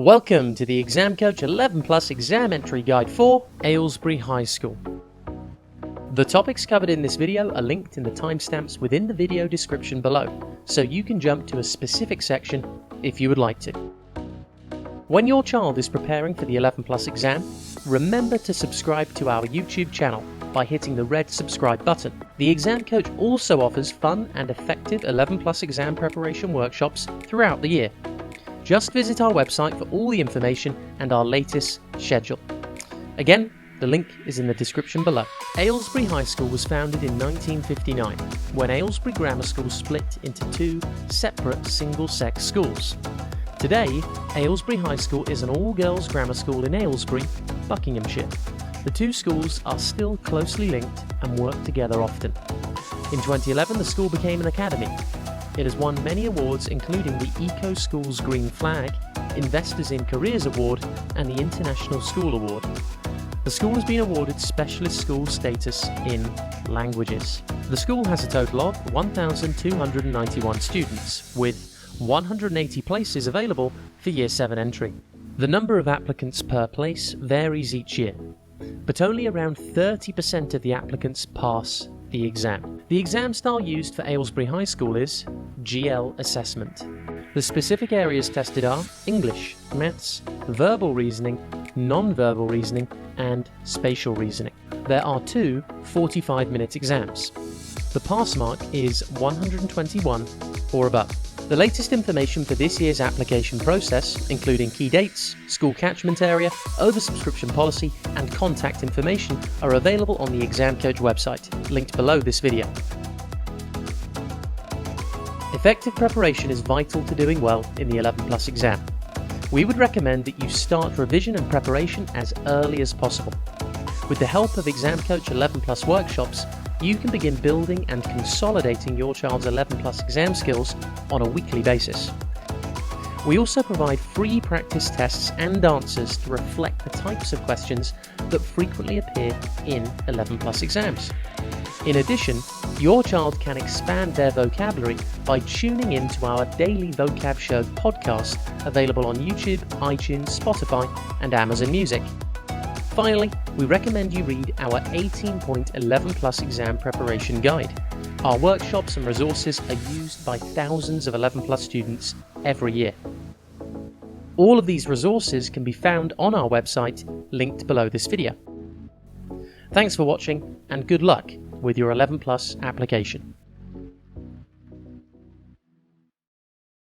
Welcome to the Exam Coach 11 Plus Exam Entry Guide for Aylesbury High School. The topics covered in this video are linked in the timestamps within the video description below, so you can jump to a specific section if you would like to. When your child is preparing for the 11 Plus exam, remember to subscribe to our YouTube channel by hitting the red subscribe button. The Exam Coach also offers fun and effective 11 Plus exam preparation workshops throughout the year. Just visit our website for all the information and our latest schedule. Again, the link is in the description below. Aylesbury High School was founded in 1959 when Aylesbury Grammar School split into two separate single-sex schools. Today, Aylesbury High School is an all-girls grammar school in Aylesbury, Buckinghamshire. The two schools are still closely linked and work together often. In 2011, the school became an academy. It has won many awards including the Eco Schools Green Flag, Investors in Careers Award and the International School Award. The school has been awarded Specialist School status in languages. The school has a total of 1,291 students, with 180 places available for Year 7 entry. The number of applicants per place varies each year, but only around 30% of the applicants pass the exam. The exam style used for Aylesbury High School is GL assessment. The specific areas tested are English, Maths, Verbal Reasoning, Non-Verbal Reasoning and Spatial Reasoning. There are two 45-minute exams. The pass mark is 121 or above. The latest information for this year's application process, including key dates, school catchment area, oversubscription policy and contact information are available on the Exam Coach website, linked below this video. Effective preparation is vital to doing well in the 11 Plus exam. We would recommend that you start revision and preparation as early as possible. With the help of Exam Coach 11 Plus workshops, you can begin building and consolidating your child's 11 Plus exam skills on a weekly basis. We also provide free practice tests and answers to reflect the types of questions that frequently appear in 11 Plus exams. In addition, your child can expand their vocabulary by tuning in to our daily Vocab Show podcast available on YouTube, iTunes, Spotify and Amazon Music. Finally, we recommend you read our 18-point 11 Plus exam preparation guide. Our workshops and resources are used by thousands of 11 Plus students every year. All of these resources can be found on our website, linked below this video. Thanks for watching and good luck with your 11 Plus application.